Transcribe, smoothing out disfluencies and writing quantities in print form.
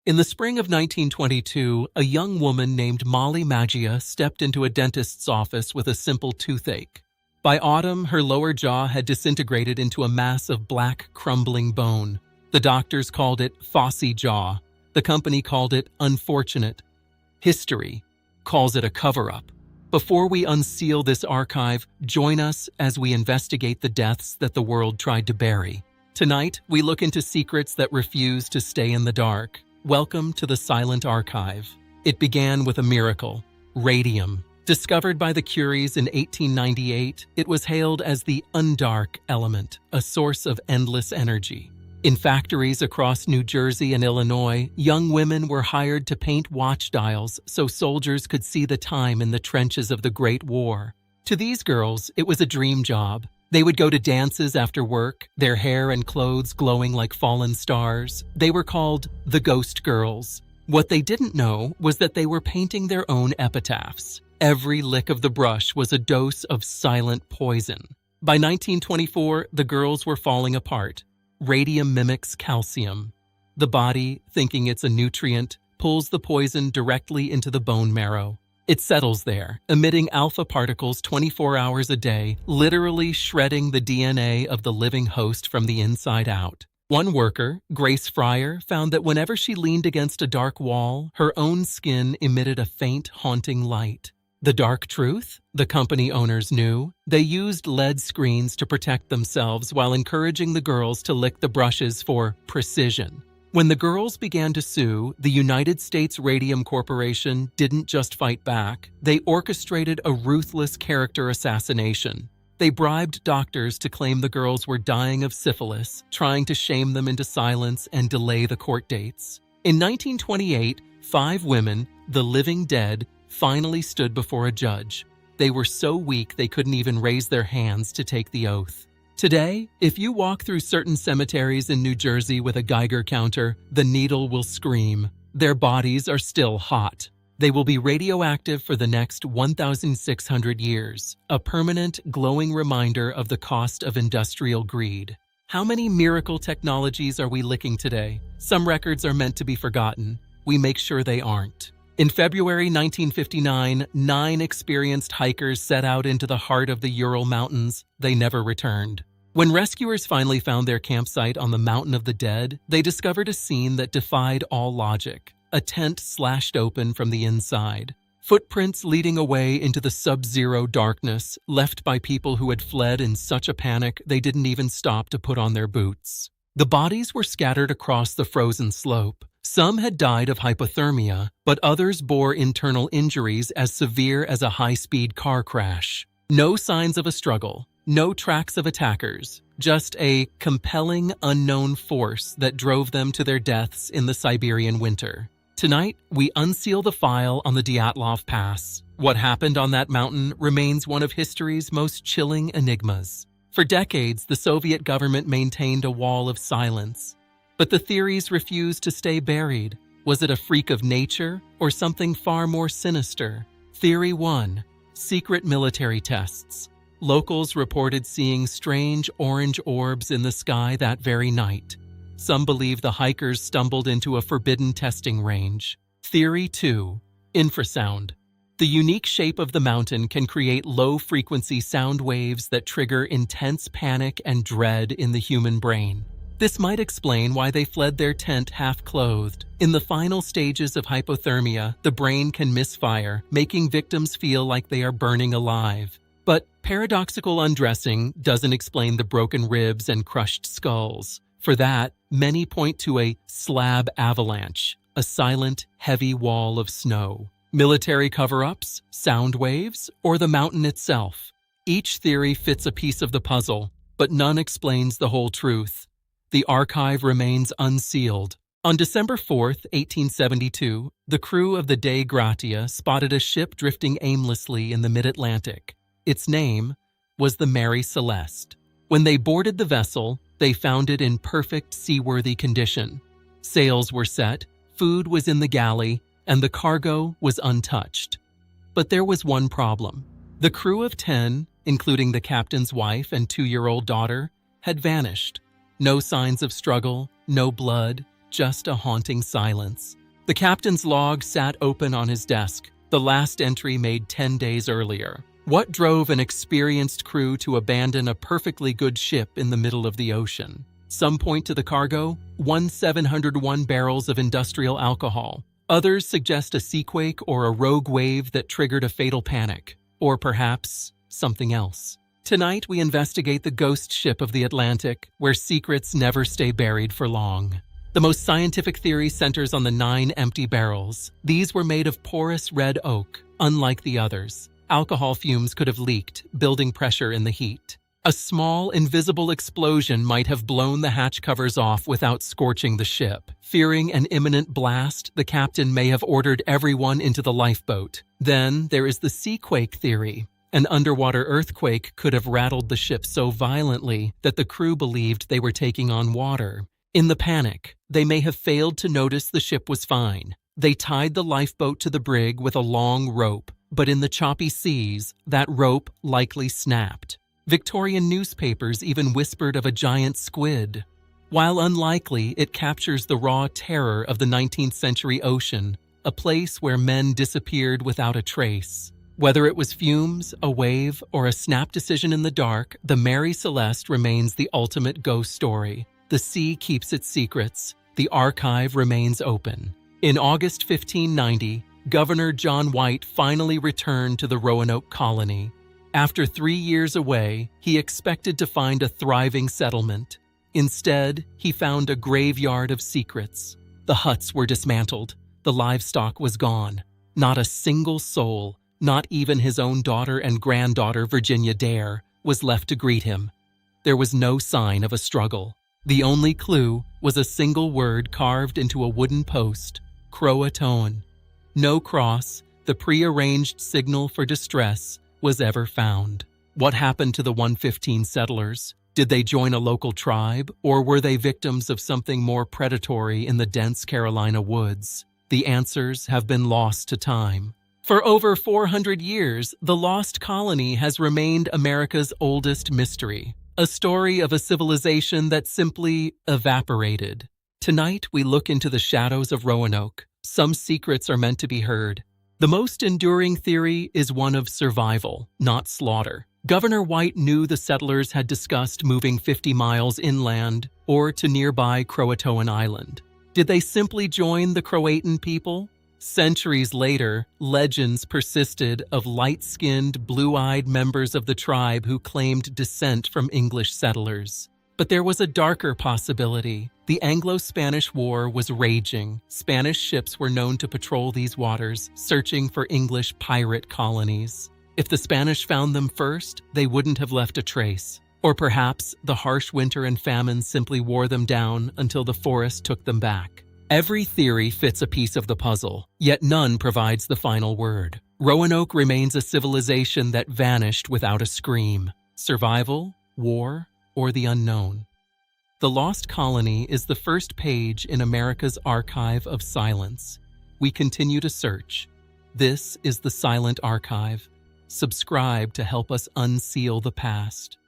In the spring of 1922, a young woman named Molly Maggia stepped into a dentist's office with a simple toothache. By autumn, her lower jaw had disintegrated into a mass of black, crumbling bone. The doctors called it phossy jaw. The company called it unfortunate. History calls it a cover-up. Before we unseal this archive, join us as we investigate the deaths that the world tried to bury. Tonight, we look into secrets that refuse to stay in the dark. Welcome to the Silent Archive. It began with a miracle: radium. Discovered by the Curies in 1898, it was hailed as the undark element, a source of endless energy. In factories across New Jersey and Illinois, young women were hired to paint watch dials so soldiers could see the time in the trenches of the Great War. To these girls, it was a dream job. They would go to dances after work, their hair and clothes glowing like fallen stars. They were called the Ghost Girls. What they didn't know was that they were painting their own epitaphs. Every lick of the brush was a dose of silent poison. By 1924, the girls were falling apart. Radium mimics calcium. The body, thinking it's a nutrient, pulls the poison directly into the bone marrow. It settles there, emitting alpha particles 24 hours a day, literally shredding the DNA of the living host from the inside out. One worker, Grace Fryer, found that whenever she leaned against a dark wall, her own skin emitted a faint, haunting light. The dark truth? The company owners knew. They used lead screens to protect themselves while encouraging the girls to lick the brushes for precision. When the girls began to sue, the United States Radium Corporation didn't just fight back. They orchestrated a ruthless character assassination. They bribed doctors to claim the girls were dying of syphilis, trying to shame them into silence and delay the court dates. In 1928, 5 women, the living dead, finally stood before a judge. They were so weak they couldn't even raise their hands to take the oath. Today, if you walk through certain cemeteries in New Jersey with a Geiger counter, the needle will scream. Their bodies are still hot. They will be radioactive for the next 1,600 years, a permanent, glowing reminder of the cost of industrial greed. How many miracle technologies are we licking today? Some records are meant to be forgotten. We make sure they aren't. In February 1959, 9 experienced hikers set out into the heart of the Ural Mountains. They never returned. When rescuers finally found their campsite on the Mountain of the Dead, they discovered a scene that defied all logic. A tent slashed open from the inside. Footprints leading away into the sub-zero darkness, left by people who had fled in such a panic they didn't even stop to put on their boots. The bodies were scattered across the frozen slope. Some had died of hypothermia, but others bore internal injuries as severe as a high-speed car crash. No signs of a struggle, no tracks of attackers, just a compelling unknown force that drove them to their deaths in the Siberian winter. Tonight, we unseal the file on the Dyatlov Pass. What happened on that mountain remains one of history's most chilling enigmas. For decades, the Soviet government maintained a wall of silence. But the theories refused to stay buried. Was it a freak of nature or something far more sinister? Theory 1. Secret military tests. Locals reported seeing strange orange orbs in the sky that very night. Some believe the hikers stumbled into a forbidden testing range. Theory 2. Infrasound. The unique shape of the mountain can create low-frequency sound waves that trigger intense panic and dread in the human brain. This might explain why they fled their tent half-clothed. In the final stages of hypothermia, the brain can misfire, making victims feel like they are burning alive. But paradoxical undressing doesn't explain the broken ribs and crushed skulls. For that, many point to a slab avalanche, a silent, heavy wall of snow. Military cover-ups, sound waves, or the mountain itself. Each theory fits a piece of the puzzle, but none explains the whole truth. The archive remains unsealed. On December 4, 1872, the crew of the Dei Gratia spotted a ship drifting aimlessly in the mid-Atlantic. Its name was the Mary Celeste. When they boarded the vessel, they found it in perfect seaworthy condition. Sails were set, food was in the galley, and the cargo was untouched. But there was one problem. The crew of 10, including the captain's wife and 2-year-old daughter, had vanished. No signs of struggle, no blood, just a haunting silence. The captain's log sat open on his desk, the last entry made 10 days earlier. What drove an experienced crew to abandon a perfectly good ship in the middle of the ocean? Some point to the cargo, 701 barrels of industrial alcohol. Others suggest a seaquake or a rogue wave that triggered a fatal panic. Or perhaps something else. Tonight, we investigate the ghost ship of the Atlantic, where secrets never stay buried for long. The most scientific theory centers on the 9 empty barrels. These were made of porous red oak, unlike the others. Alcohol fumes could have leaked, building pressure in the heat. A small, invisible explosion might have blown the hatch covers off without scorching the ship. Fearing an imminent blast, the captain may have ordered everyone into the lifeboat. Then there is the seaquake theory. An underwater earthquake could have rattled the ship so violently that the crew believed they were taking on water. In the panic, they may have failed to notice the ship was fine. They tied the lifeboat to the brig with a long rope, but in the choppy seas, that rope likely snapped. Victorian newspapers even whispered of a giant squid. While unlikely, it captures the raw terror of the 19th century ocean, a place where men disappeared without a trace. Whether it was fumes, a wave, or a snap decision in the dark, the Mary Celeste remains the ultimate ghost story. The sea keeps its secrets. The archive remains open. In August 1590, Governor John White finally returned to the Roanoke colony. After 3 years away, he expected to find a thriving settlement. Instead, he found a graveyard of secrets. The huts were dismantled. The livestock was gone. Not a single soul, not even his own daughter and granddaughter Virginia Dare, was left to greet him. There was no sign of a struggle. The only clue was a single word carved into a wooden post, Croatoan. No cross, the prearranged signal for distress, was ever found. What happened to the 115 settlers? Did they join a local tribe, or were they victims of something more predatory in the dense Carolina woods? The answers have been lost to time. For over 400 years, the Lost Colony has remained America's oldest mystery, a story of a civilization that simply evaporated. Tonight, we look into the shadows of Roanoke. Some secrets are meant to be heard. The most enduring theory is one of survival, not slaughter. Governor White knew the settlers had discussed moving 50 miles inland or to nearby Croatoan Island. Did they simply join the Croatan people? Centuries later, legends persisted of light-skinned, blue-eyed members of the tribe who claimed descent from English settlers. But there was a darker possibility. The Anglo-Spanish War was raging. Spanish ships were known to patrol these waters, searching for English pirate colonies. If the Spanish found them first, they wouldn't have left a trace. Or perhaps the harsh winter and famine simply wore them down until the forest took them back. Every theory fits a piece of the puzzle, yet none provides the final word. Roanoke remains a civilization that vanished without a scream. Survival, war, or the unknown. The Lost Colony is the first page in America's archive of silence. We continue to search. This is the Silent Archive. Subscribe to help us unseal the past.